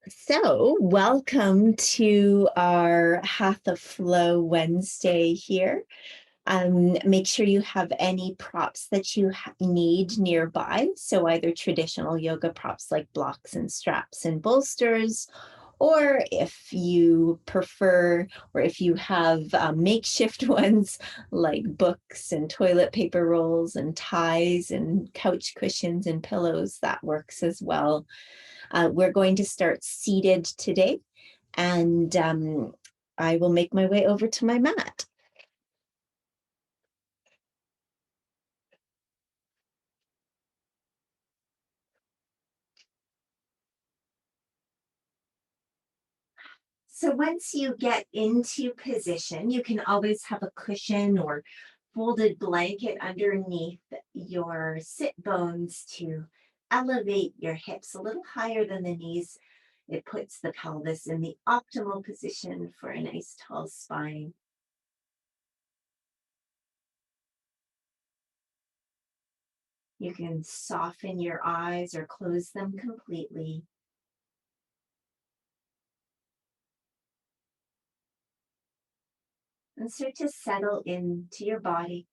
So, welcome to our Hatha Flow Wednesday here. Make sure you have any props that you need nearby. So, either traditional yoga props like blocks and straps and bolsters, or if you prefer, or if you have makeshift ones like books and toilet paper rolls and ties and couch cushions and pillows, that works as well. We're going to start seated today, and I will make my way over to my mat. So once you get into position, you can always have a cushion or folded blanket underneath your sit bones to elevate your hips a little higher than the knees. It puts the pelvis in the optimal position for a nice tall spine. You can soften your eyes or close them completely. And start to settle into your body,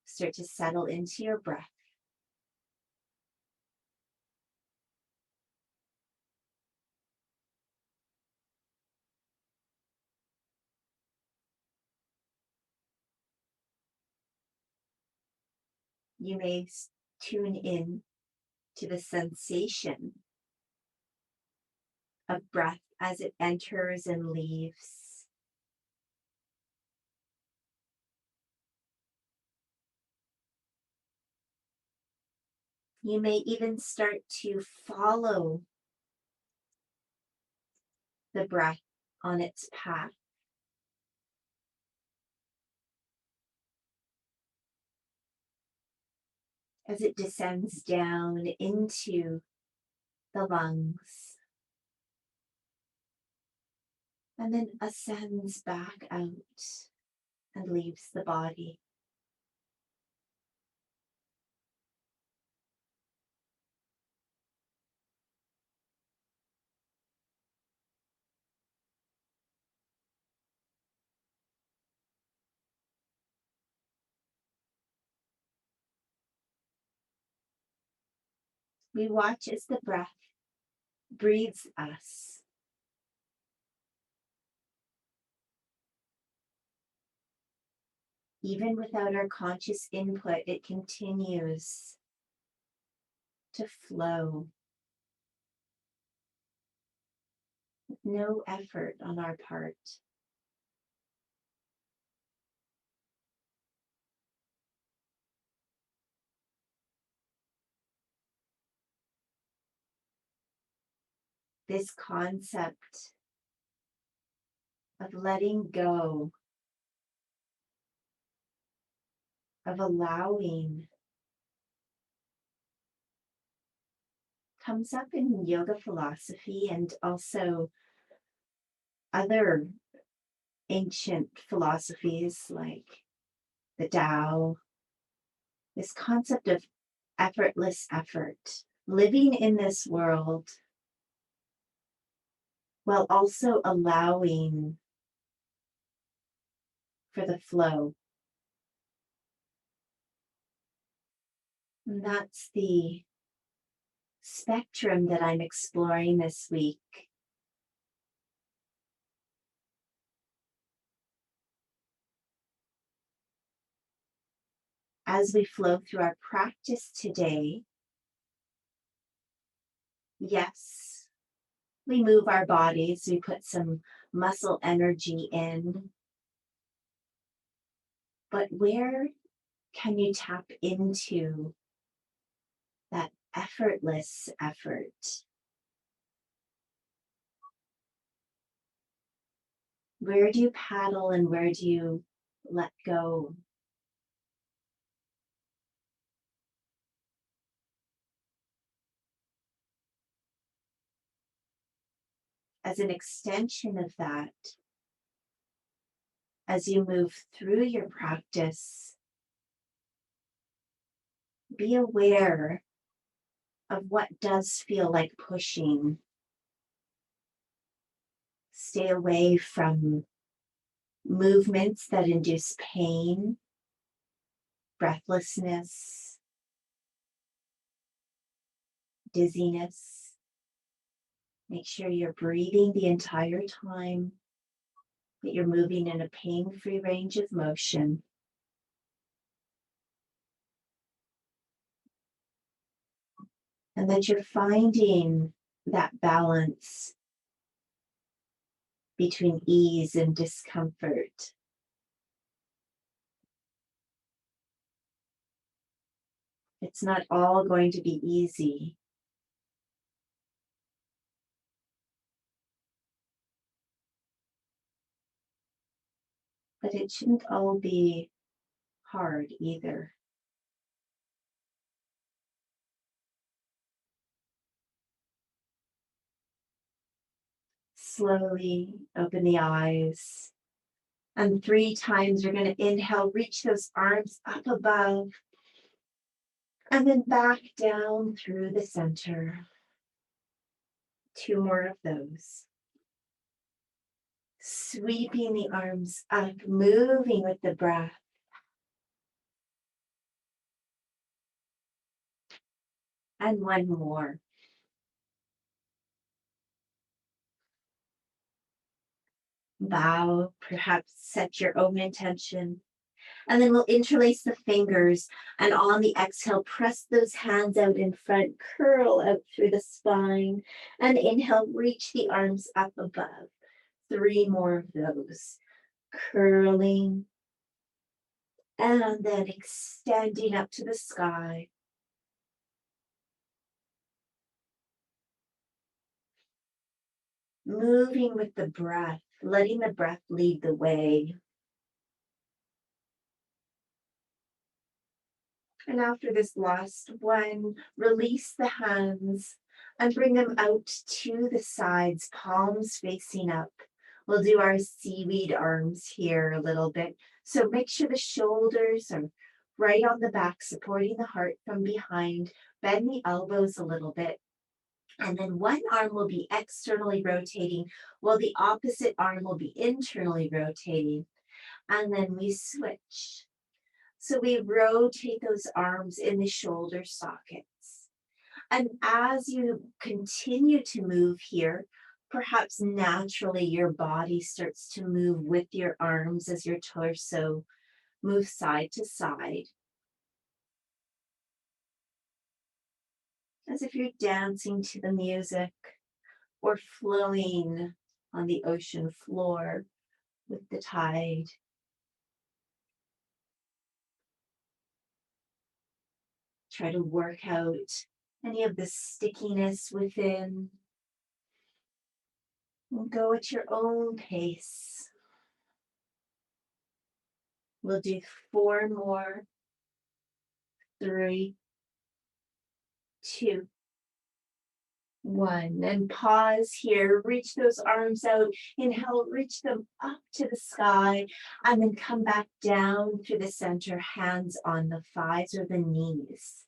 start to settle into your breath. You may tune in to the sensation of breath as it enters and leaves. You may even start to follow the breath on its path as it descends down into the lungs and then ascends back out and leaves the body. We watch as the breath breathes us. Even without our conscious input, it continues to flow with no effort on our part. This concept of letting go, of allowing, comes up in yoga philosophy and also other ancient philosophies like the Tao. This concept of effortless effort, living in this world while also allowing for the flow. And that's the spectrum that I'm exploring this week. As we flow through our practice today, yes, we move our bodies, we put some muscle energy in, but where can you tap into that effortless effort? Where do you paddle and where do you let go? As an extension of that, as you move through your practice, be aware of what does feel like pushing. stay away from movements that induce pain, breathlessness, dizziness. Make sure you're breathing the entire time, that you're moving in a pain-free range of motion. And that you're finding that balance between ease and discomfort. It's not all going to be easy. But it shouldn't all be hard either. Slowly open the eyes. And 3 times you're going to inhale, reach those arms up above. And then back down through the center. 2 more of those. Sweeping the arms up, moving with the breath. And 1 more. Bow, perhaps set your own intention. And then we'll interlace the fingers, and on the exhale, press those hands out in front, curl out through the spine, and inhale, reach the arms up above. 3 more of those. Curling, and then extending up to the sky. Moving with the breath, letting the breath lead the way. And after this last one, release the hands and bring them out to the sides, palms facing up. We'll do our seaweed arms here a little bit. So make sure the shoulders are right on the back, supporting the heart from behind. Bend the elbows a little bit. And then one arm will be externally rotating, while the opposite arm will be internally rotating. And then we switch. So we rotate those arms in the shoulder sockets. And as you continue to move here, perhaps naturally your body starts to move with your arms as your torso moves side to side. As if you're dancing to the music or flowing on the ocean floor with the tide. Try to work out any of the stickiness within. And go at your own pace. We'll do 4 more. 3, 2, 1. And pause here. Reach those arms out. Inhale, reach them up to the sky. And then come back down through the center, hands on the thighs or the knees.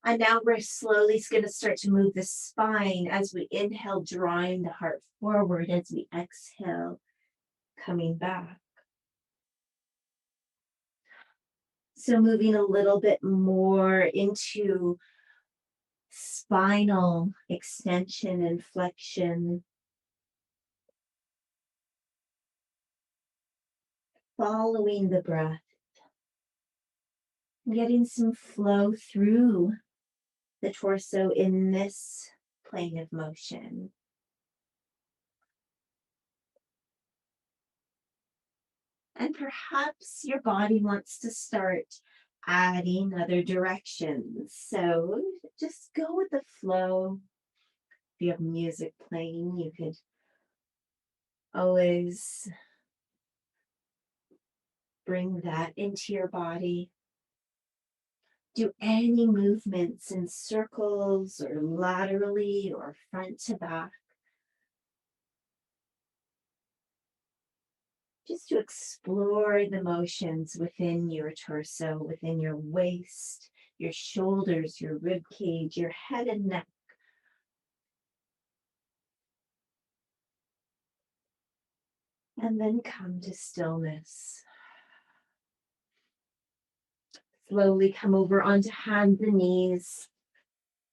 And now we're slowly going to start to move the spine as we inhale, drawing the heart forward, as we exhale, coming back. So moving a little bit more into spinal extension and flexion. Following the breath. Getting some flow through the torso in this plane of motion. And perhaps your body wants to start adding other directions. So just go with the flow. If you have music playing, you could always bring that into your body. Do any movements in circles or laterally or front to back. Just to explore the motions within your torso, within your waist, your shoulders, your rib cage, your head and neck. And then come to stillness. Slowly come over onto hands and knees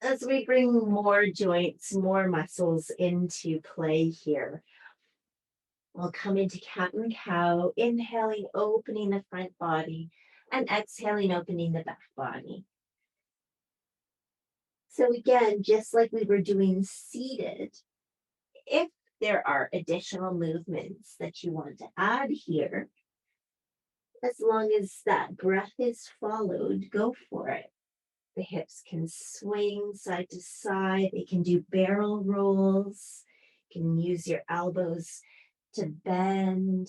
as we bring more joints, more muscles into play here. We'll come into cat and cow, inhaling, opening the front body, and exhaling, opening the back body. So again, just like we were doing seated, if there are additional movements that you want to add here, as long as that breath is followed, go for it. The hips can swing side to side. They can do barrel rolls. You can use your elbows to bend.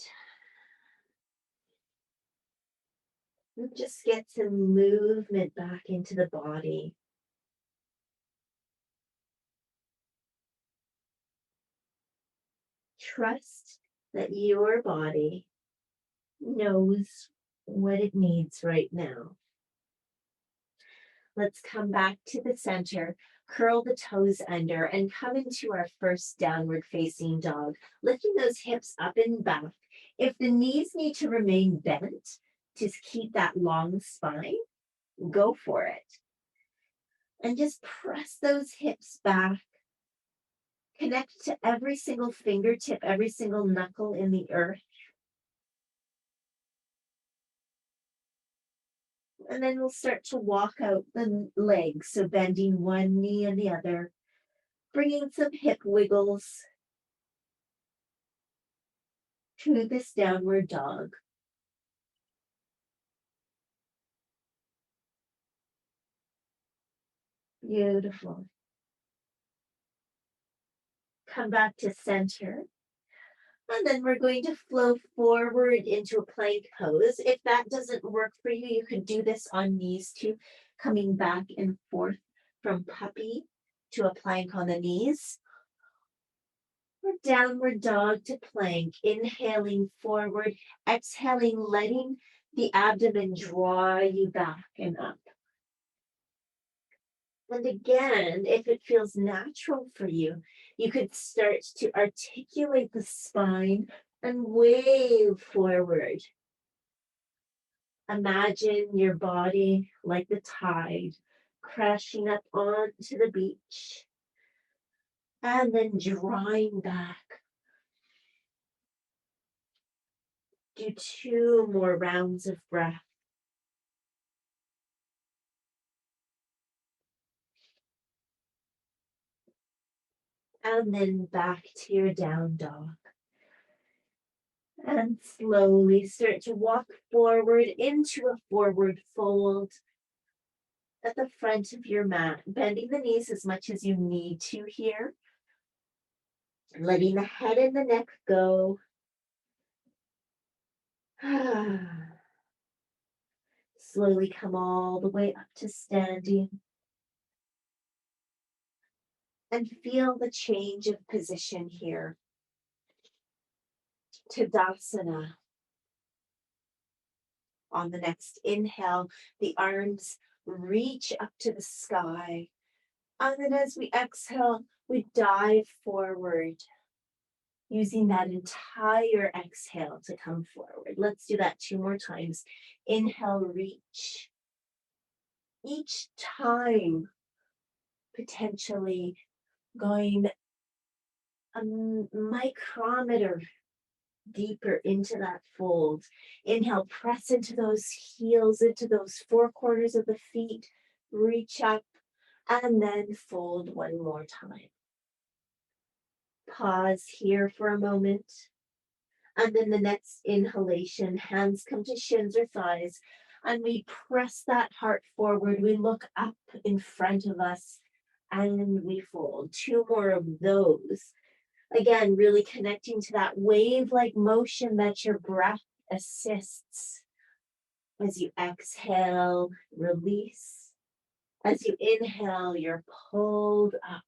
And just get some movement back into the body. Trust that your body knows what it needs right now. Let's come back to the center, curl the toes under, and come into our first downward facing dog, lifting those hips up and back. If the knees need to remain bent to keep that long spine, go for it. And just press those hips back. Connect to every single fingertip, every single knuckle in the earth. And then we'll start to walk out the legs, so bending one knee and the other, bringing some hip wiggles to this downward dog. Beautiful. Come back to center. And then we're going to flow forward into a plank pose. If that doesn't work for you, you could do this on knees too, coming back and forth from puppy to a plank on the knees. Or downward dog to plank, inhaling forward, exhaling, letting the abdomen draw you back and up. And again, if it feels natural for you, you could start to articulate the spine and wave forward. Imagine your body like the tide crashing up onto the beach and then drawing back. Do 2 more rounds of breath. And then back to your down dog. And slowly start to walk forward into a forward fold at the front of your mat, bending the knees as much as you need to here. Letting the head and the neck go. Slowly come all the way up to standing. And feel the change of position here. Tadasana. On the next inhale, the arms reach up to the sky. And then as we exhale, we dive forward, using that entire exhale to come forward. Let's do that 2 more times. Inhale, reach. Each time, potentially going a micrometer deeper into that fold. Inhale, press into those heels, into those 4 corners of the feet. Reach up and then fold 1 more time. Pause here for a moment. And then the next inhalation, hands come to shins or thighs, and we press that heart forward. We look up in front of us and we fold. 2 more of those. Again, really connecting to that wave-like motion that your breath assists. As you exhale, release. As you inhale, you're pulled up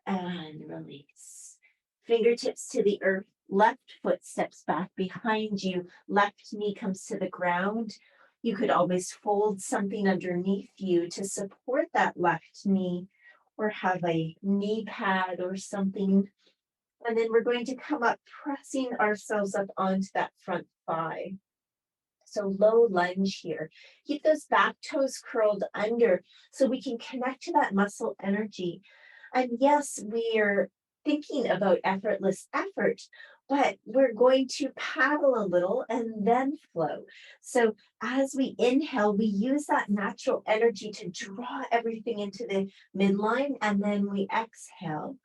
and release. Fingertips to the earth, left foot steps back behind you, left knee comes to the ground. You could always fold something underneath you to support that left knee, or have a knee pad or something And then we're going to come up, pressing ourselves up onto that front thigh. So low lunge here. Keep those back toes curled under so we can connect to that muscle energy. And yes, we're thinking about effortless effort, but we're going to paddle a little and then flow. So as we inhale, we use that natural energy to draw everything into the midline, and then we exhale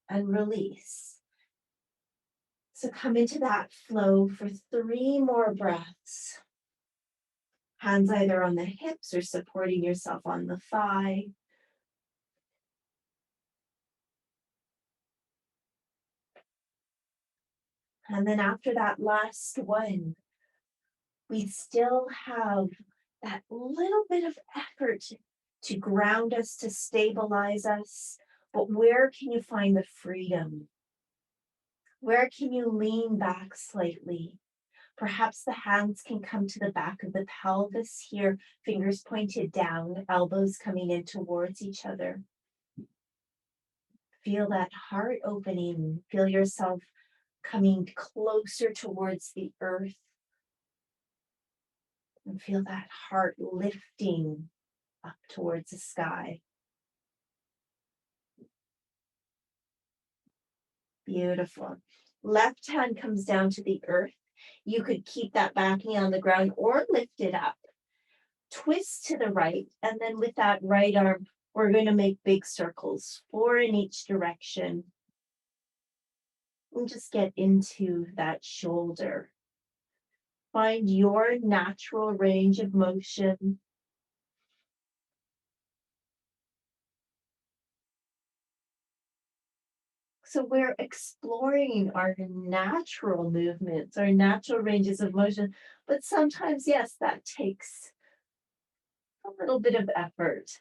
and release. So come into that flow for 3 more breaths. Hands either on the hips or supporting yourself on the thigh. And then after that last one, we still have that little bit of effort to ground us, to stabilize us. But where can you find the freedom? Where can you lean back slightly? Perhaps the hands can come to the back of the pelvis here, fingers pointed down, elbows coming in towards each other. Feel that heart opening. Feel yourself coming closer towards the earth. And feel that heart lifting up towards the sky. Beautiful. Left hand comes down to the earth. You could keep that back knee on the ground or lift it up. Twist to the right, and then with that right arm, we're going to make big circles, 4 in each direction. And just get into that shoulder. Find your natural range of motion. So we're exploring our natural movements, our natural ranges of motion, but sometimes, yes, that takes a little bit of effort.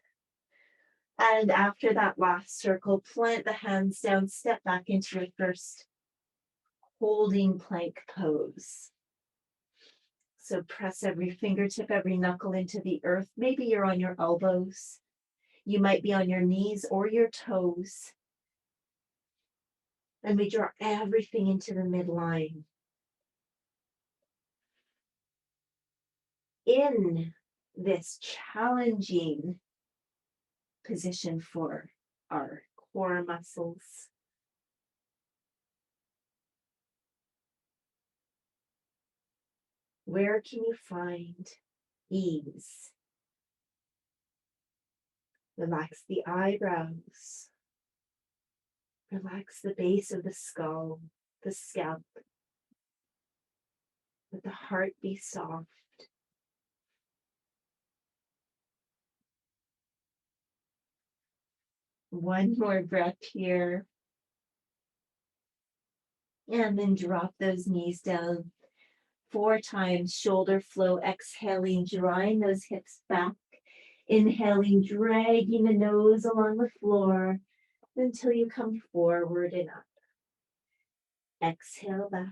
And after that last circle, plant the hands down, step back into your first holding plank pose. So press every fingertip, every knuckle into the earth. Maybe you're on your elbows. You might be on your knees or your toes. And we draw everything into the midline. In this challenging position for our core muscles, where can you find ease? Relax the eyebrows. Relax the base of the skull, the scalp. Let the heart be soft. One more breath here. And then drop those knees down 4 times, shoulder flow, exhaling, drawing those hips back. Inhaling, dragging the nose along the floor until you come forward and up. Exhale back.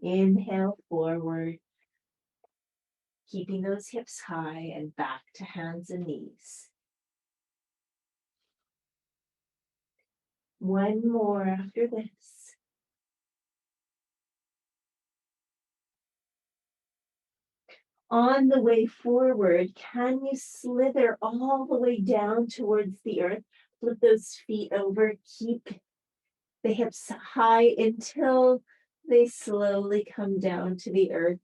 Inhale forward, keeping those hips high and back to hands and knees. One more after this. On the way forward, can you slither all the way down towards the earth? Flip those feet over, keep the hips high until they slowly come down to the earth.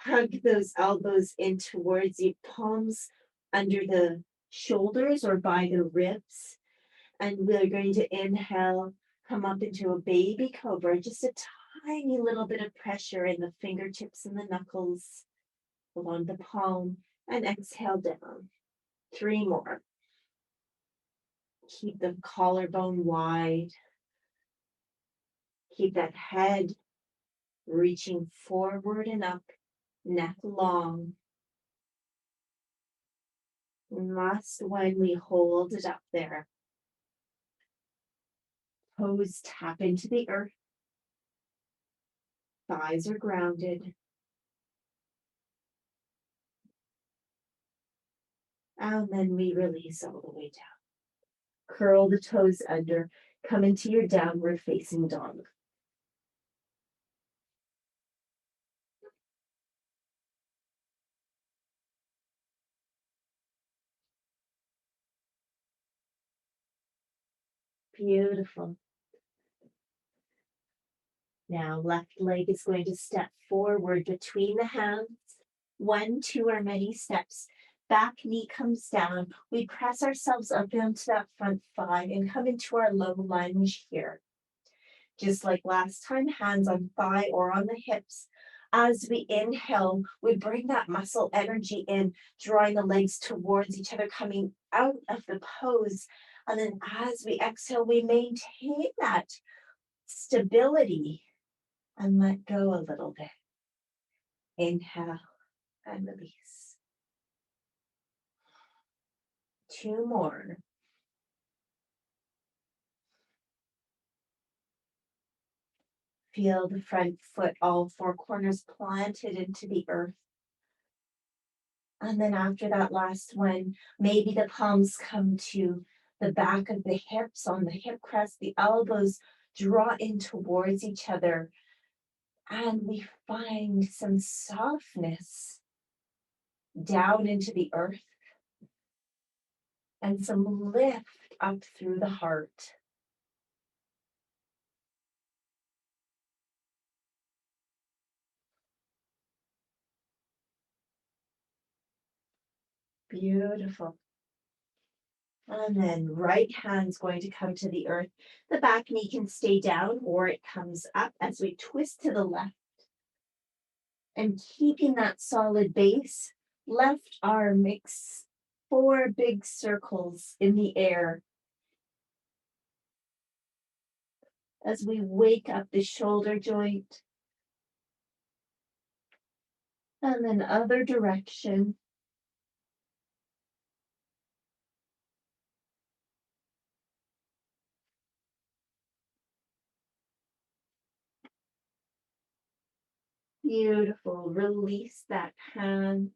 Hug those elbows in towards you, palms under the shoulders or by the ribs. And we're going to inhale, come up into a baby cobra, just a tiny little bit of pressure in the fingertips and the knuckles along the palm, and exhale down. 3 more. Keep the collarbone wide. Keep that head reaching forward and up, neck long. And last one, we hold it up there. Toes tap into the earth. Thighs are grounded. And then we release all the way down. Curl the toes under. Come into your downward facing dog. Beautiful. Now, left leg is going to step forward between the hands. 1, 2, or many steps. Back knee comes down. We press ourselves up onto that front thigh and come into our low lunge here. Just like last time, hands on thigh or on the hips. As we inhale, we bring that muscle energy in, drawing the legs towards each other, coming out of the pose. And then as we exhale, we maintain that stability and let go a little bit. Inhale and release. 2 more. Feel the front foot, all 4 corners planted into the earth. And then after that last one, maybe the palms come to the back of the hips on the hip crest, the elbows draw in towards each other. And we find some softness down into the earth and some lift up through the heart. Beautiful. And then right hand's going to come to the earth. The back knee can stay down or it comes up as we twist to the left. And keeping that solid base, left arm makes 4 big circles in the air. As we wake up the shoulder joint. And then other direction. Beautiful. Release that hand.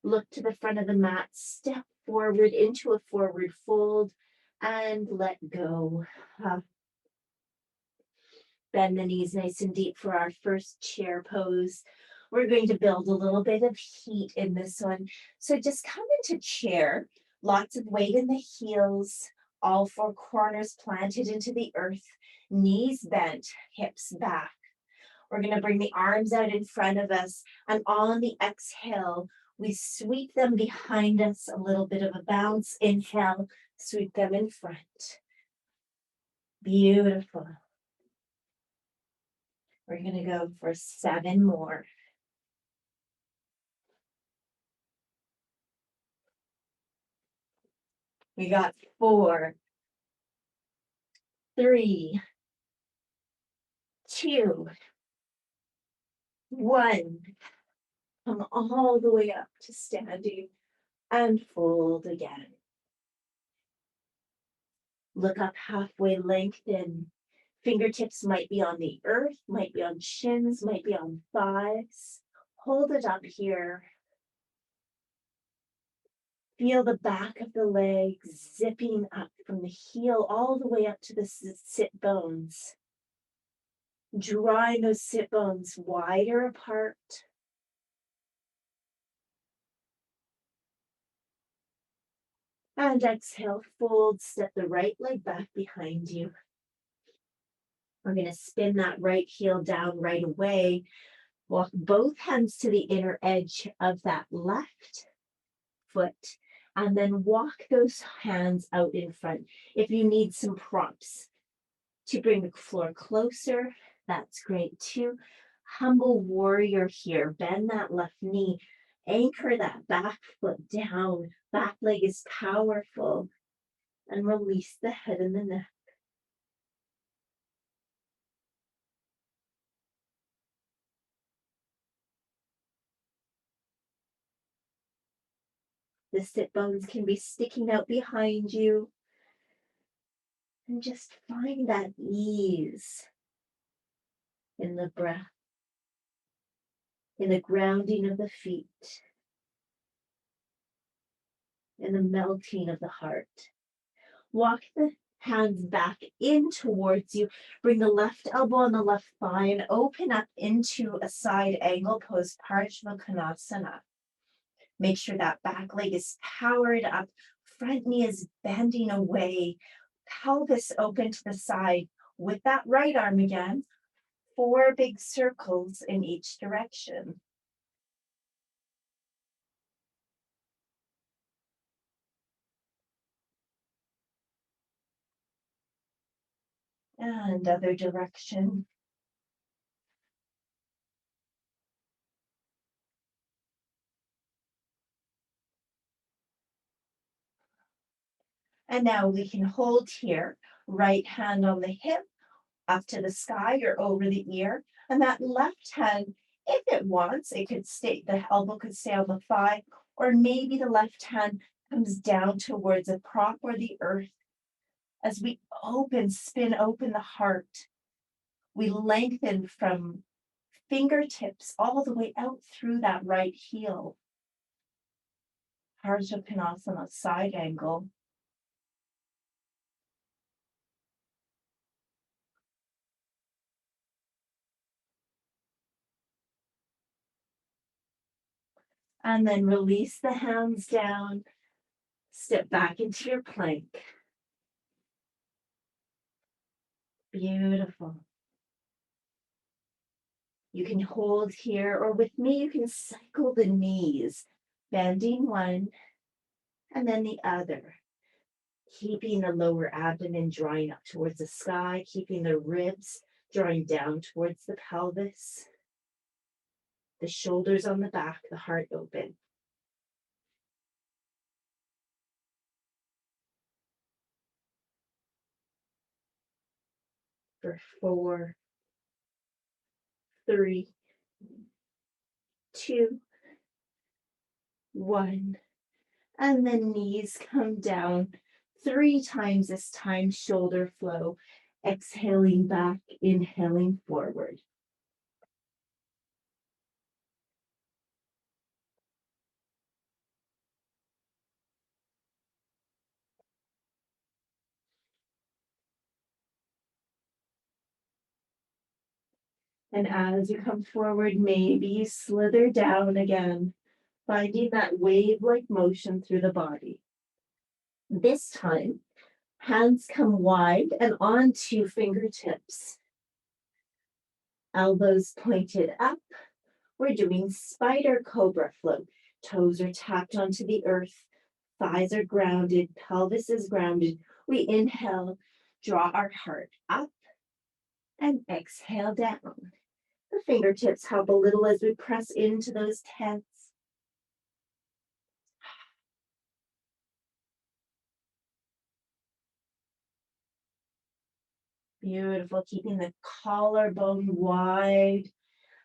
Look to the front of the mat. Step forward into a forward fold and let go. Bend the knees nice and deep for our first chair pose. We're going to build a little bit of heat in this one. So just come into chair. Lots of weight in the heels. All 4 corners planted into the earth. Knees bent, hips back. We're going to bring the arms out in front of us, and on the exhale, we sweep them behind us, a little bit of a bounce. Inhale, sweep them in front. Beautiful. We're going to go for 7 more. We got 4, 3, 2, 1. Come all the way up to standing and fold again. Look up halfway, lengthen. Fingertips might be on the earth, might be on shins, might be on thighs. Hold it up here. Feel the back of the legs zipping up from the heel all the way up to the sit bones. Drawing those sit bones wider apart. And exhale, fold, step the right leg back behind you. We're going to spin that right heel down right away. Walk both hands to the inner edge of that left foot, and then walk those hands out in front. If you need some props to bring the floor closer, that's great too. Humble warrior here. Bend that left knee. Anchor that back foot down. Back leg is powerful. And release the head and the neck. The sit bones can be sticking out behind you. And just find that ease in the breath, in the grounding of the feet, in the melting of the heart. Walk the hands back in towards you. Bring the left elbow on the left thigh and open up into a side angle pose, Parshva. Make sure that back leg is powered up. Front knee is bending away. Pelvis open to the side. With that right arm again, 4 big circles in each direction. And other direction. And now we can hold here, right hand on the hip, up to the sky or over the ear. And that left hand, if it wants, it could stay, the elbow could stay on the thigh, or maybe the left hand comes down towards a prop or the earth. As we spin open the heart, we lengthen from fingertips all the way out through that right heel. Parshvanasana, side angle. And then release the hands down, step back into your plank. Beautiful. You can hold here, or with me, you can cycle the knees, bending one and then the other, keeping the lower abdomen drawing up towards the sky, keeping the ribs drawing down towards the pelvis, the shoulders on the back, the heart open. For 4, 3, 2, 1. And the knees come down 3 times this time, shoulder flow. Exhaling back, inhaling forward. And as you come forward, maybe you slither down again, finding that wave-like motion through the body. This time, hands come wide and onto fingertips. Elbows pointed up. We're doing spider cobra flow. Toes are tapped onto the earth. Thighs are grounded. Pelvis is grounded. We inhale, draw our heart up, and exhale down. The fingertips help a little as we press into those tents. Beautiful, keeping the collarbone wide.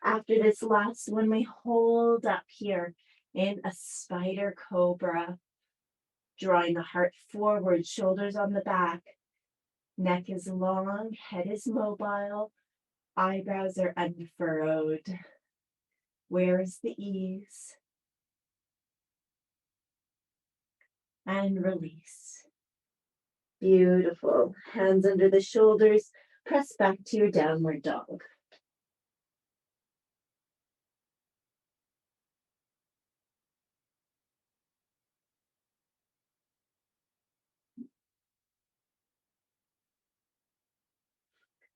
After this last one, we hold up here in a spider cobra, drawing the heart forward, shoulders on the back. Neck is long, head is mobile, eyebrows are unfurrowed. Where is the ease? And release. Beautiful. Hands under the shoulders. Press back to your downward dog.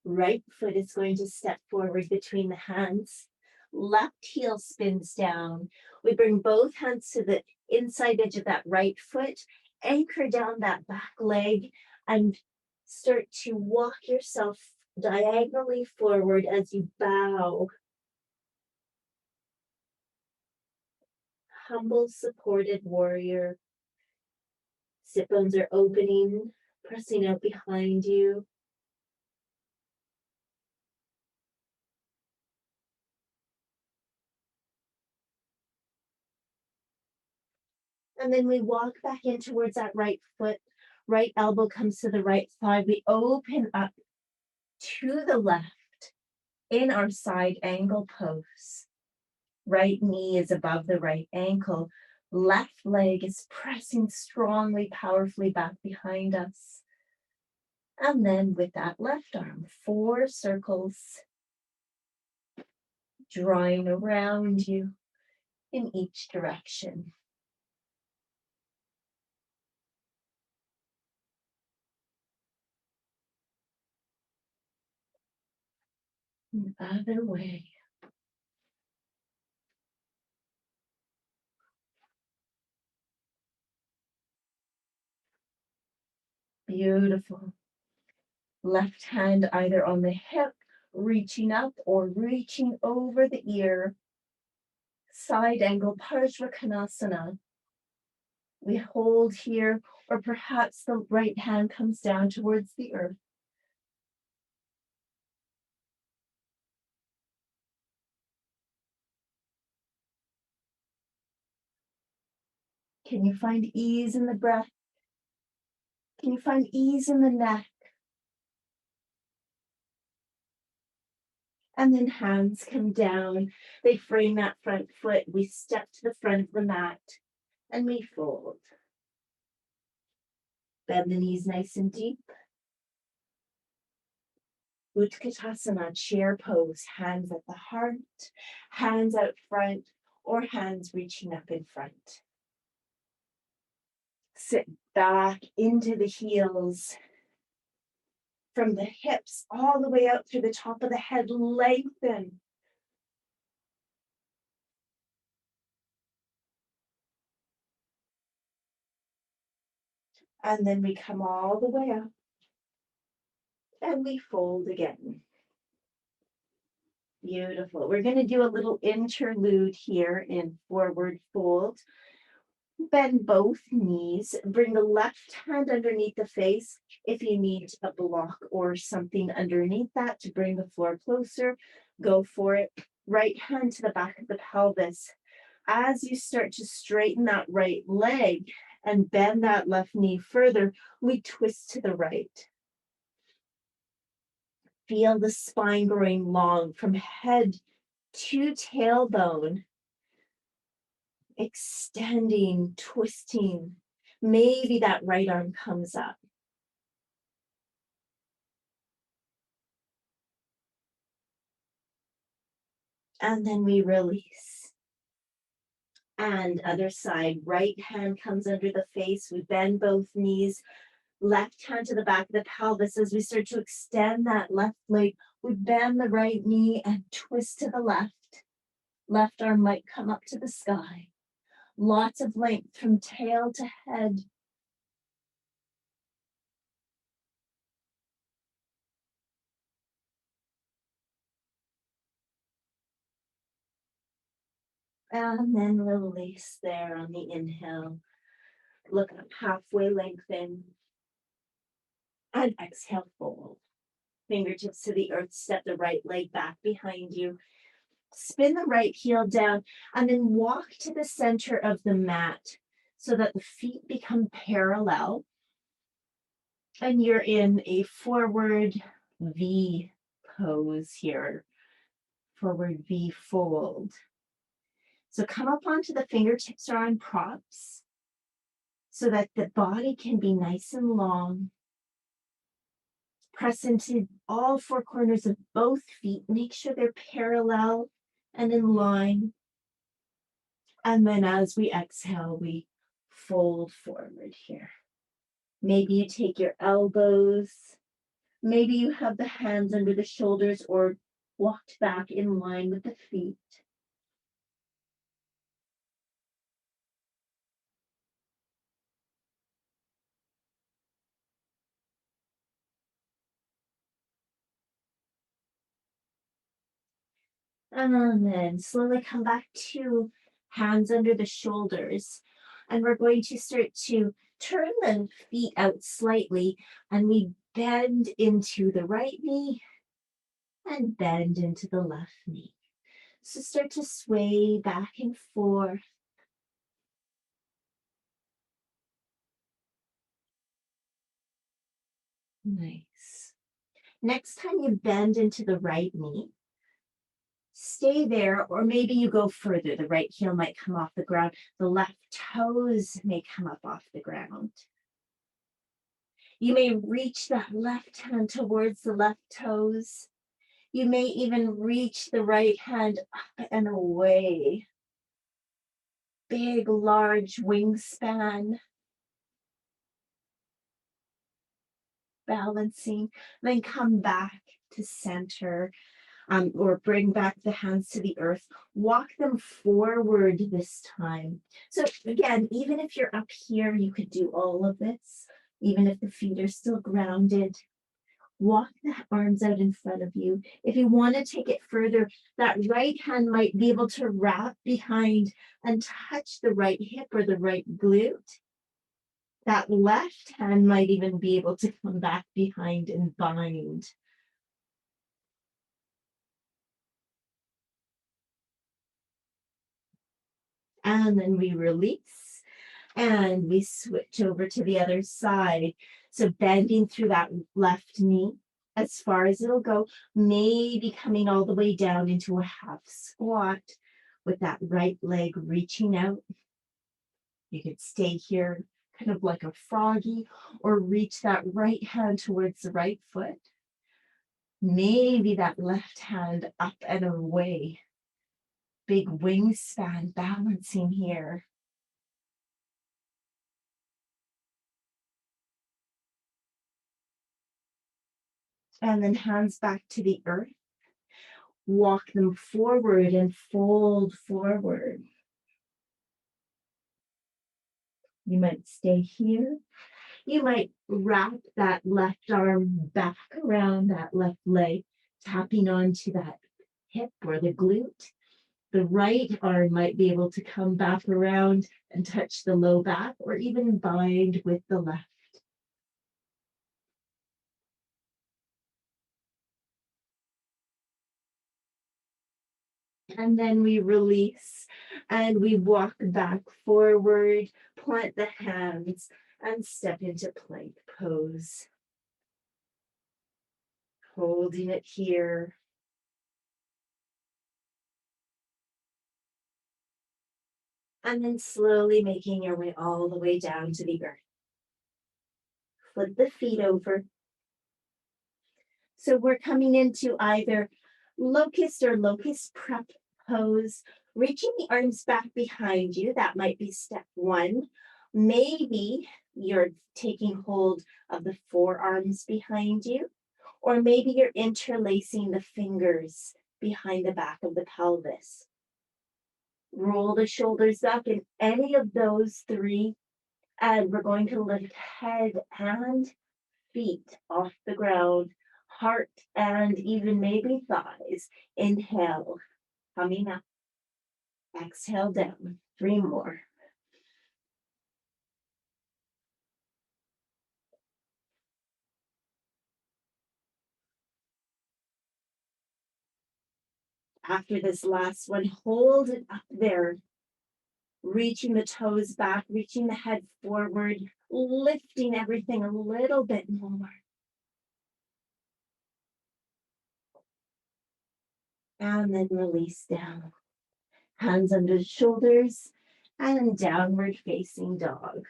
Right foot is going to step forward between the hands. Left heel spins down. We bring both hands to the inside edge of that right foot. Anchor down that back leg and start to walk yourself diagonally forward as you bow. Humble, supported warrior. Sit bones are opening, pressing out behind you. And then we walk back in towards that right foot. Right elbow comes to the right thigh. We open up to the left in our side angle pose. Right knee is above the right ankle. Left leg is pressing strongly, powerfully back behind us. And then with that left arm, 4 circles, drawing around you in each direction. The other way. Beautiful. Left hand either on the hip, reaching up or reaching over the ear. Side angle Parsvakonasana. We hold here, or perhaps the right hand comes down towards the earth. Can you find ease in the breath? Can you find ease in the neck? And then hands come down. They frame that front foot. We step to the front of the mat and we fold. Bend the knees nice and deep. Utkatasana, chair pose, hands at the heart, hands out front, or hands reaching up in front. Sit back into the heels. From the hips all the way out through the top of the head, lengthen. And then we come all the way up and we fold again. Beautiful. We're going to do a little interlude here in forward fold. Bend both knees. Bring the left hand underneath the face. If you need a block or something underneath that to bring the floor closer, go for it. Right hand to the back of the pelvis. As you start to straighten that right leg and bend that left knee further, we twist to the right. Feel the spine growing long from head to tailbone, extending, twisting. Maybe that right arm comes up. And then we release. And other side, right hand comes under the face. We bend both knees. Left hand to the back of the pelvis. As we start to extend that left leg, we bend the right knee and twist to the left. Left arm might come up to the sky. Lots of length from tail to head. And then release there on the inhale. Look up, halfway lengthen. And exhale, fold. Fingertips to the earth, step the right leg back behind you. Spin the right heel down and then walk to the center of the mat so that the feet become parallel. And you're in a forward V pose here. Forward V fold. So come up onto the fingertips or on props so that the body can be nice and long. Press into all 4 corners of both feet. Make sure they're parallel and in line. And then as we exhale, we fold forward here. Maybe you take your elbows. Maybe you have the hands under the shoulders or walked back in line with the feet. And then slowly come back to hands under the shoulders. And we're going to start to turn the feet out slightly and we bend into the right knee and bend into the left knee. So start to sway back and forth. Nice. Next time you bend into the right knee, stay there, or maybe you go further. The right heel might come off the ground. The left toes may come up off the ground. You may reach that left hand towards the left toes. You may even reach the right hand up and away. Big, large wingspan, balancing, then come back to center, or bring back the hands to the earth. Walk them forward this time. So again, even if you're up here, you could do all of this, even if the feet are still grounded. Walk the arms out in front of you. If you want to take it further, that right hand might be able to wrap behind and touch the right hip or the right glute. That left hand might even be able to come back behind and bind. And then we release and we switch over to the other side. So bending through that left knee as far as it'll go, maybe coming all the way down into a half squat with that right leg reaching out. You could stay here kind of like a froggy, or reach that right hand towards the right foot. Maybe that left hand up and away. Big wingspan balancing here. And then hands back to the earth. Walk them forward and fold forward. You might stay here. You might wrap that left arm back around that left leg, tapping onto that hip or the glute. The right arm might be able to come back around and touch the low back, or even bind with the left. And then we release and we walk back forward, plant the hands, and step into plank pose. Holding it here. And then slowly making your way all the way down to the earth. Flip the feet over. So we're coming into either locust or locust prep pose, reaching the arms back behind you. That might be step one. Maybe you're taking hold of the forearms behind you, or maybe you're interlacing the fingers behind the back of the pelvis. Roll the shoulders up in any of those three, and we're going to lift head and feet off the ground, heart and even maybe thighs. Inhale, coming up. Exhale down. 3 more. After this last one, hold it up there. Reaching the toes back, reaching the head forward, lifting everything a little bit more. And then release down. Hands under the shoulders and downward facing dog.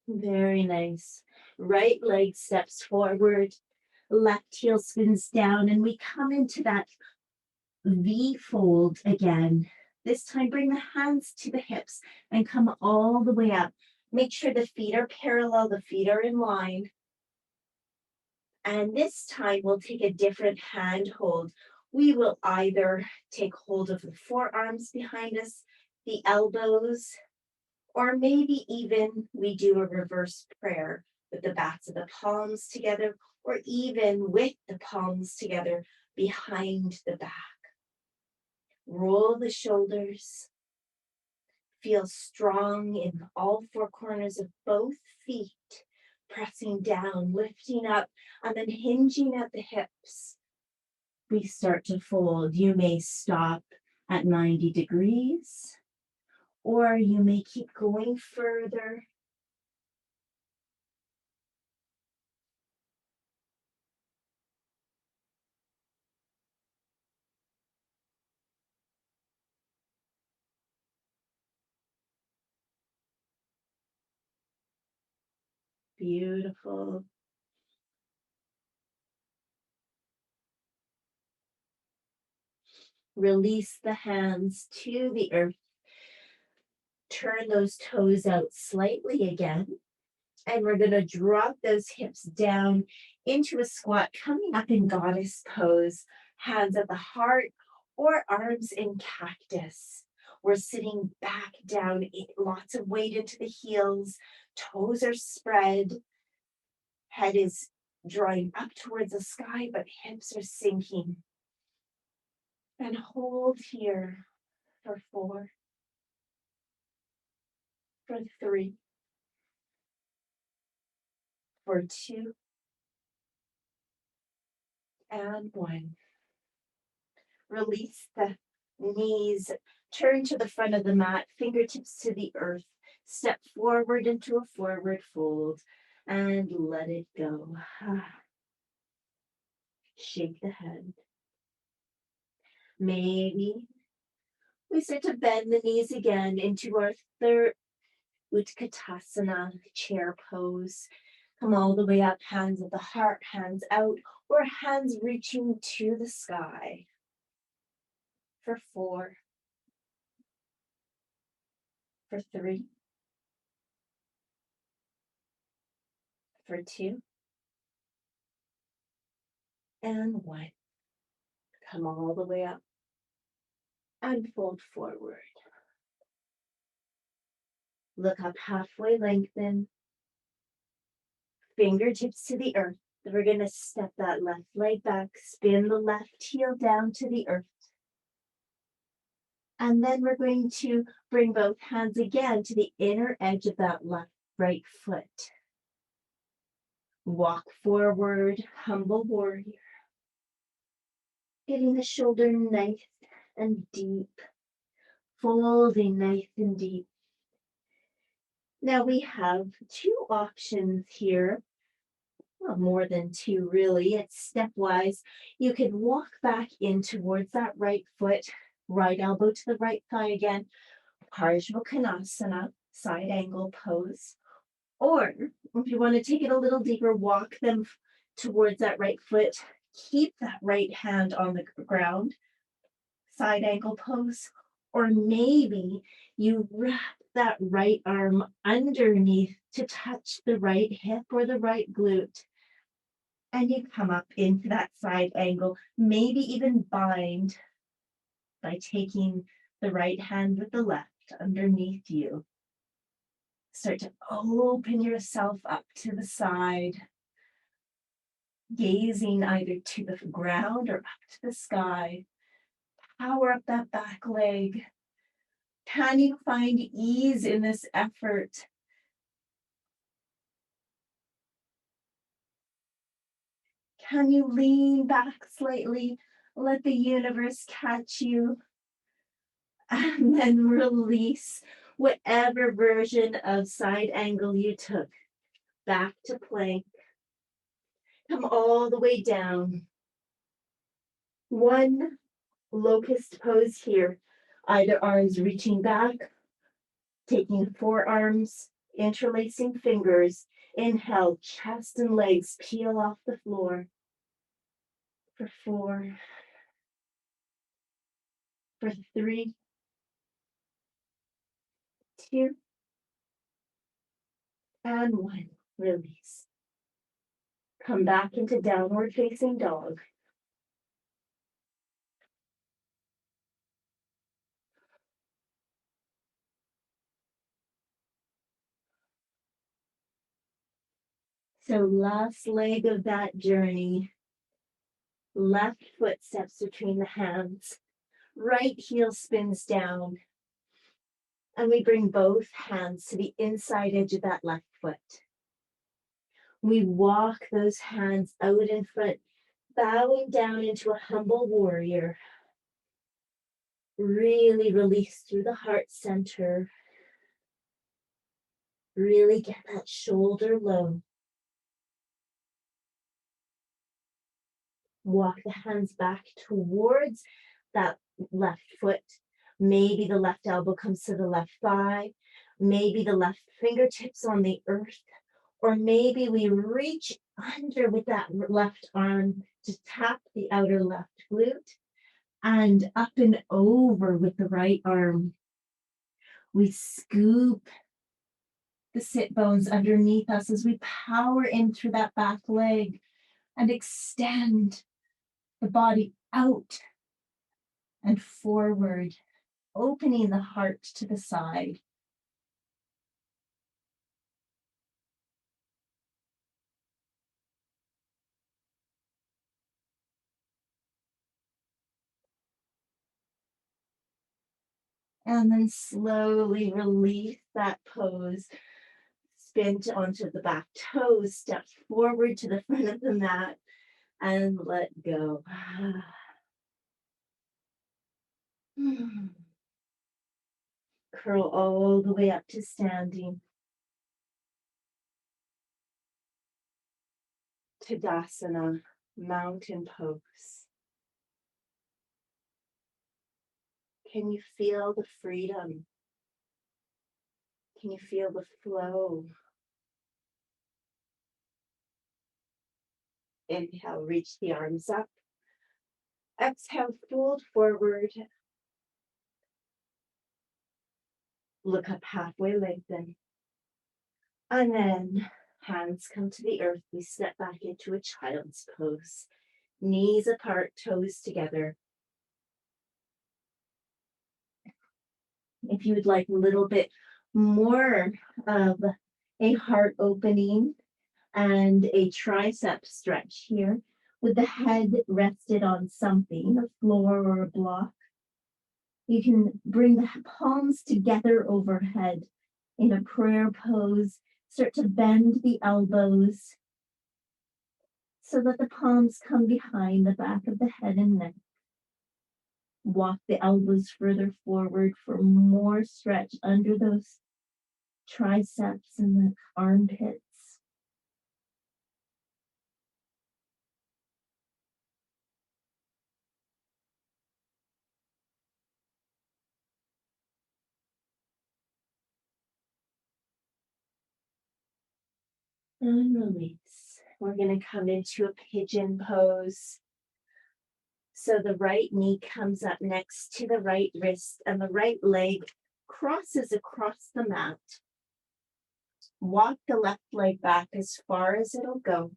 Very nice. Right leg steps forward, left heel spins down, and we come into that V fold again. This time, bring the hands to the hips and come all the way up. Make sure the feet are parallel, the feet are in line. And this time, we'll take a different hand hold. We will either take hold of the forearms behind us, the elbows, or maybe even we do a reverse prayer with the backs of the palms together, or even with the palms together behind the back. Roll the shoulders. Feel strong in all 4 corners of both feet, pressing down, lifting up, and then hinging at the hips. We start to fold. You may stop at 90 degrees, or you may keep going further. Beautiful. Release the hands to the earth. Turn those toes out slightly again. And we're going to drop those hips down into a squat, coming up in goddess pose, hands at the heart or arms in cactus. We're sitting back down, lots of weight into the heels, toes are spread, head is drawing up towards the sky, but hips are sinking. And hold here for 4, for 3, for 2, and 1. Release the knees, turn to the front of the mat, fingertips to the earth, step forward into a forward fold, and let it go. Shake the head. Maybe we start to bend the knees again into our third Utkatasana, chair pose. Come all the way up, hands at the heart, hands out, or hands reaching to the sky. For 4, for 3, for 2, and 1. Come all the way up and fold forward. Look up halfway, lengthen. Fingertips to the earth. We're going to step that left leg back, spin the left heel down to the earth. And then we're going to bring both hands again to the inner edge of that right foot. Walk forward, humble warrior. Getting the shoulder nice and deep. Folding nice and deep. Now we have 2 options here. Well, more than 2 really. It's stepwise. You could walk back in towards that right foot, right elbow to the right thigh again, Parsvakonasana, side angle pose. Or if you want to take it a little deeper, walk them towards that right foot, keep that right hand on the ground, side angle pose. Or maybe you wrap that right arm underneath to touch the right hip or the right glute. And you come up into that side angle, maybe even bind by taking the right hand with the left underneath you. Start to open yourself up to the side, gazing either to the ground or up to the sky. Power up that back leg. Can you find ease in this effort? Can you lean back slightly? Let the universe catch you. And then release whatever version of side angle you took. Back to plank. Come all the way down. 1 locust pose here. Either arms reaching back, taking forearms, interlacing fingers. Inhale, chest and legs peel off the floor. For 4, for 3, 2, and 1. Release. Come back into downward facing dog. So last leg of that journey. Left foot steps between the hands. Right heel spins down. And we bring both hands to the inside edge of that left foot. We walk those hands out in front, bowing down into a humble warrior. Really release through the heart center. Really get that shoulder low. Walk the hands back towards that left foot. Maybe the left elbow comes to the left thigh. Maybe the left fingertips on the earth. Or maybe we reach under with that left arm to tap the outer left glute and up and over with the right arm. We scoop the sit bones underneath us as we power in through that back leg and extend the body out and forward, opening the heart to the side. And then slowly release that pose. Spin onto the back toes, step forward to the front of the mat, and let go. Curl all the way up to standing. Tadasana, mountain pose. Can you feel the freedom? Can you feel the flow? Inhale, reach the arms up. Exhale, fold forward. Look up halfway, lengthen. And then hands come to the earth. We step back into a child's pose. Knees apart, toes together. If you would like a little bit more of a heart opening and a tricep stretch here, with the head rested on something, a floor or a block, you can bring the palms together overhead in a prayer pose. Start to bend the elbows so that the palms come behind the back of the head and neck. Walk the elbows further forward for more stretch under those triceps and the armpits. And release. We're going to come into a pigeon pose. So the right knee comes up next to the right wrist and the right leg crosses across the mat. Walk the left leg back as far as it'll go.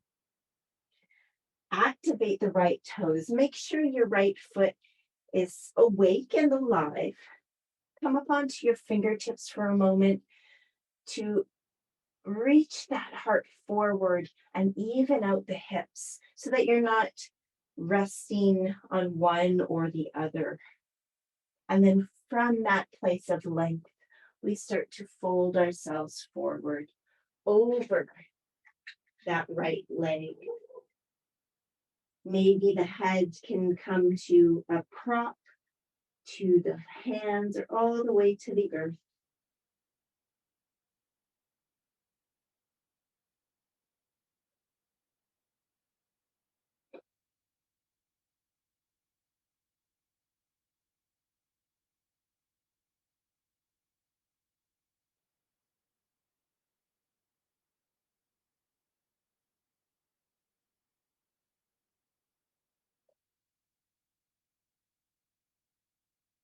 Activate the right toes. Make sure your right foot is awake and alive. Come up onto your fingertips for a moment to reach that heart forward and even out the hips so that you're not resting on one or the other. And then from that place of length, we start to fold ourselves forward over that right leg. Maybe the head can come to a prop, to the hands, or all the way to the earth.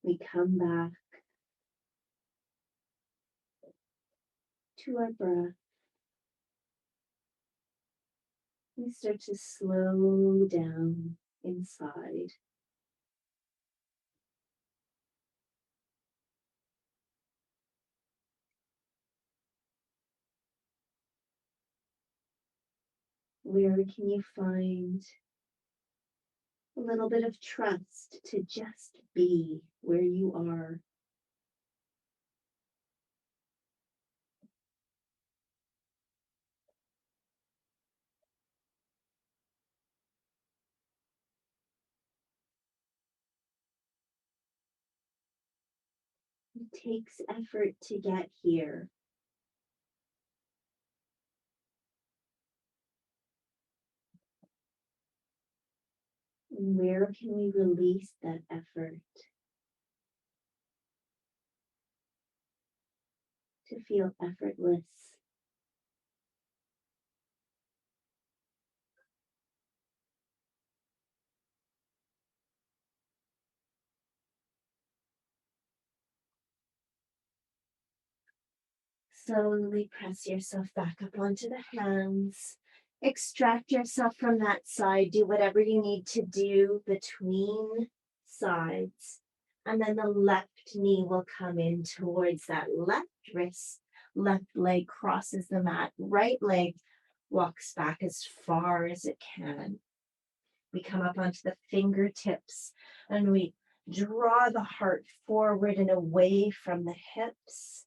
We come back to our breath. We start to slow down inside. Where can you find a little bit of trust to just be where you are? It takes effort to get here. Where can we release that effort to feel effortless? Slowly press yourself back up onto the hands. Extract yourself from that side. Do whatever you need to do between sides. And then the left knee will come in towards that left wrist. Left leg crosses the mat. Right leg walks back as far as it can. We come up onto the fingertips and we draw the heart forward and away from the hips.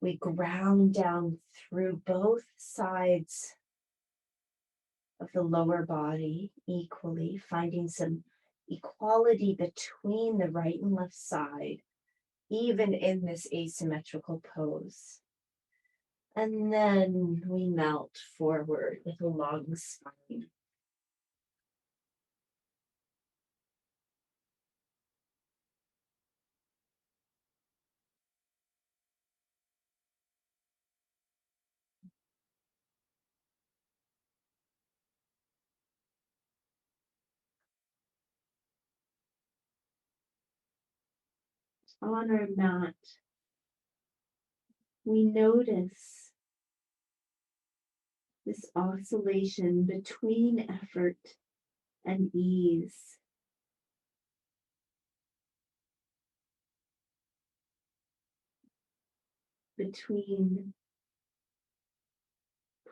We ground down through both sides of the lower body equally, finding some equality between the right and left side, even in this asymmetrical pose. And then we melt forward with a long spine. On our mat, we notice this oscillation between effort and ease. Between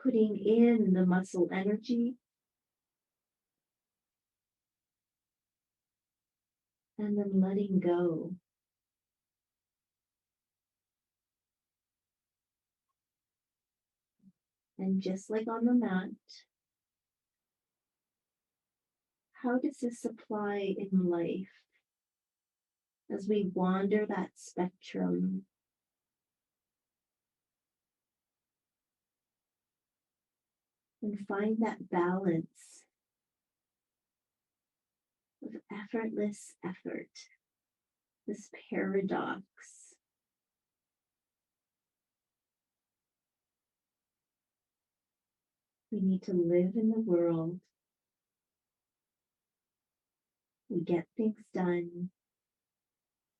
putting in the muscle energy and then letting go. And just like on the mat, how does this apply in life as we wander that spectrum? And find that balance of effortless effort, this paradox. We need to live in the world. We get things done,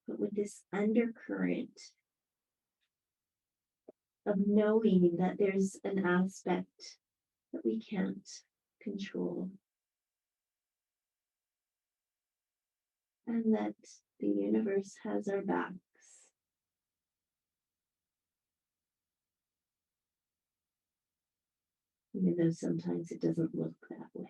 but with this undercurrent of knowing that there's an aspect that we can't control. And that the universe has our backs. Even though sometimes it doesn't look that way.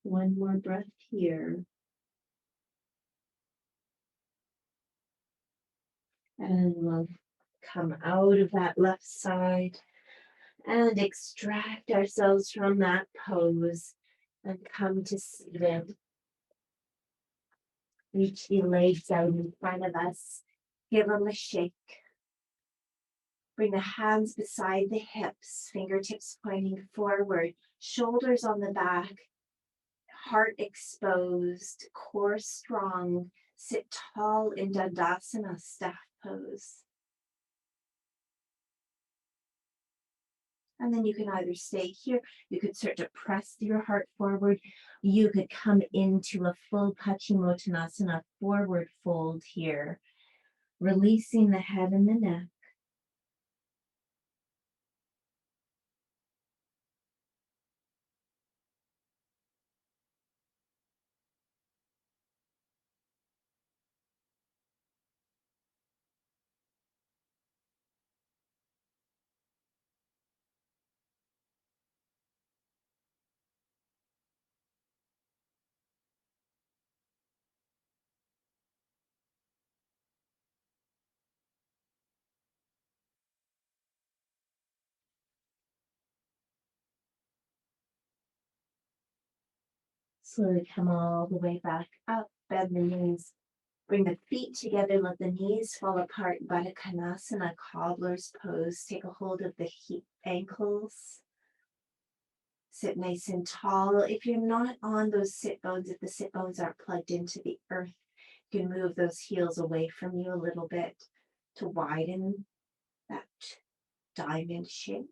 One more breath here. And we'll come out of that left side and extract ourselves from that pose and come to seated. Reach the legs out in front of us. Give them a shake. Bring the hands beside the hips, fingertips pointing forward, shoulders on the back, heart exposed, core strong. Sit tall in Dandasana, staff pose. And then you can either stay here, you could start to press your heart forward, you could come into a full Paschimottanasana forward fold here, releasing the head and the neck. Slowly come all the way back up, bend the knees. Bring the feet together, let the knees fall apart. Baddha Konasana, cobbler's pose. Take a hold of the ankles. Sit nice and tall. If you're not on those sit bones, if the sit bones aren't plugged into the earth, you can move those heels away from you a little bit to widen that diamond shape.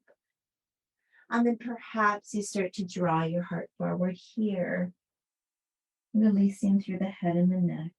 And then perhaps you start to draw your heart forward here. Releasing through the head and the neck.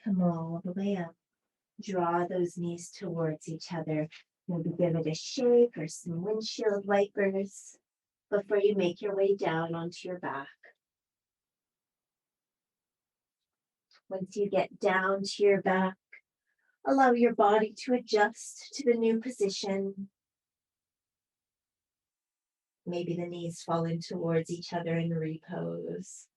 Come all the way up. Draw those knees towards each other. Maybe give it a shake or some windshield wipers before you make your way down onto your back. Once you get down to your back, allow your body to adjust to the new position. Maybe the knees fall in towards each other in repose.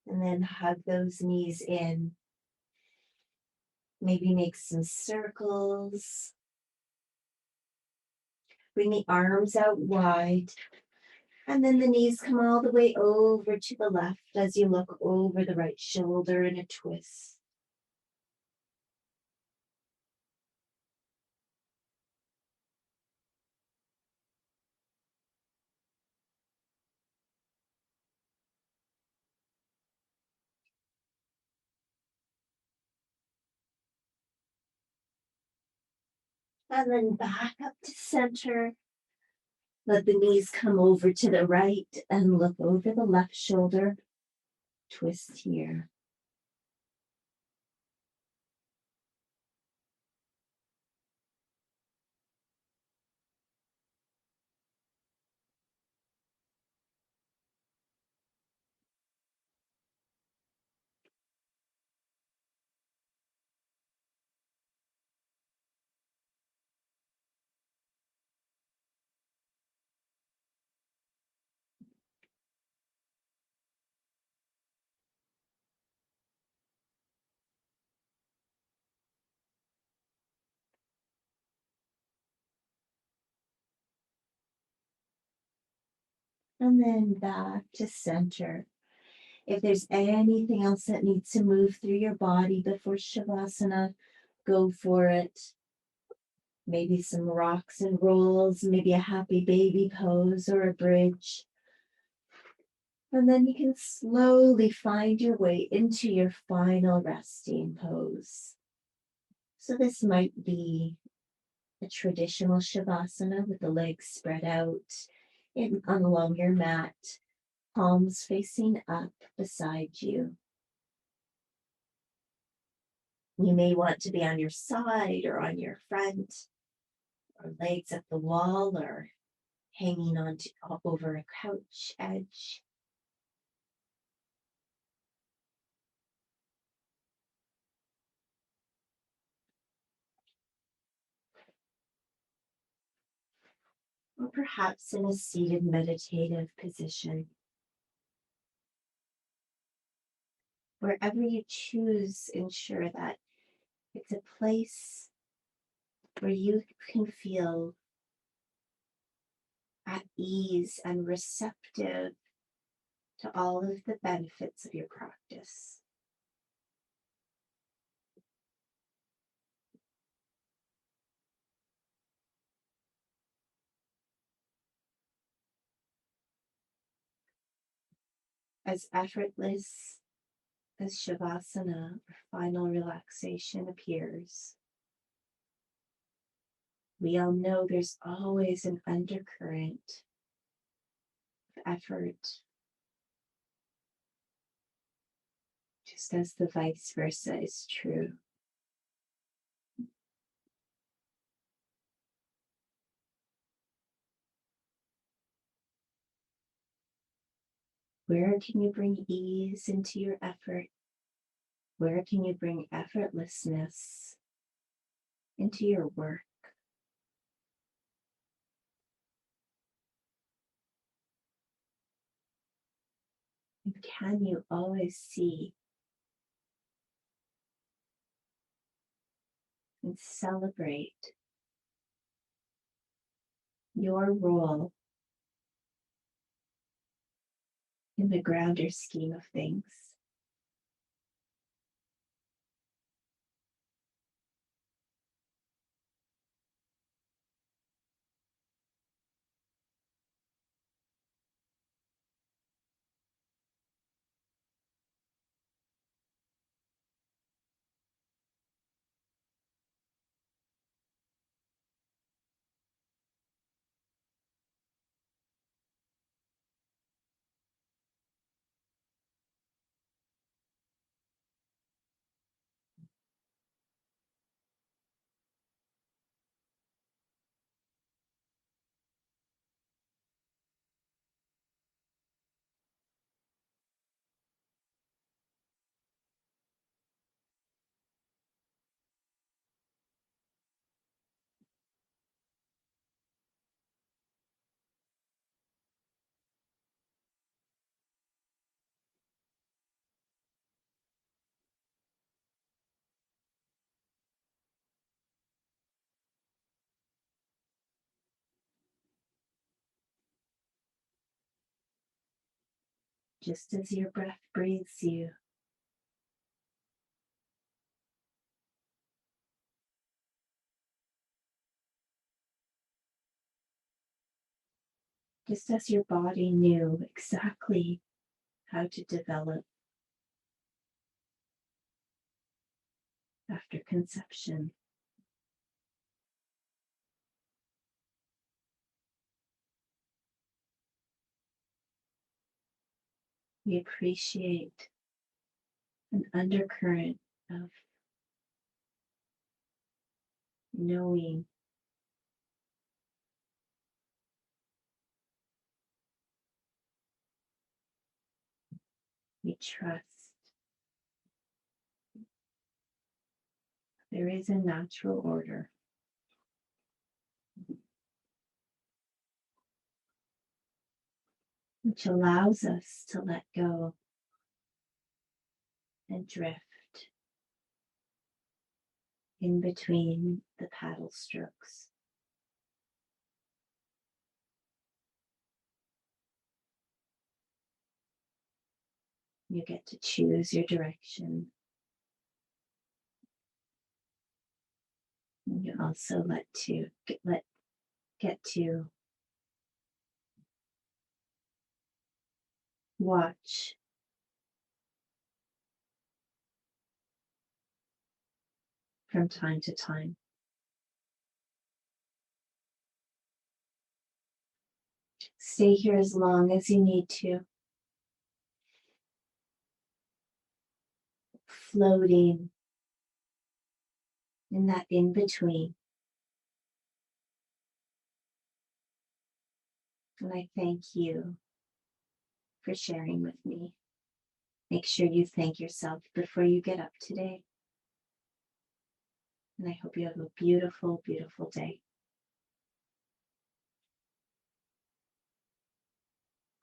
And then hug those knees in. Maybe make some circles. Bring the arms out wide. And then the knees come all the way over to the left as you look over the right shoulder in a twist. And then back up to center. Let the knees come over to the right and look over the left shoulder. Twist here. And then back to center. If there's anything else that needs to move through your body before Shavasana, go for it. Maybe some rocks and rolls, maybe a happy baby pose or a bridge. And then you can slowly find your way into your final resting pose. So this might be a traditional Shavasana with the legs spread out along your mat, palms facing up beside you. You may want to be on your side or on your front, or legs at the wall, or hanging up over a couch edge. Or perhaps in a seated meditative position. Wherever you choose, ensure that it's a place where you can feel at ease and receptive to all of the benefits of your practice. As effortless as Shavasana, or final relaxation, appears, we all know there's always an undercurrent of effort, just as the vice versa is true. Where can you bring ease into your effort? Where can you bring effortlessness into your work? And can you always see and celebrate your role in the grander scheme of things? Just as your breath breathes you, just as your body knew exactly how to develop after conception, we appreciate an undercurrent of knowing, we trust. There is a natural order. Which allows us to let go and drift in between the paddle strokes. You get to choose your direction. And you also get to watch from time to time. Stay here as long as you need to, floating in that in between. And I thank you for sharing with me. Make sure you thank yourself before you get up today. And I hope you have a beautiful, beautiful day.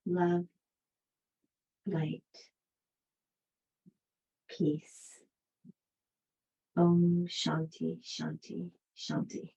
Love, light, peace. Om Shanti, Shanti, Shanti.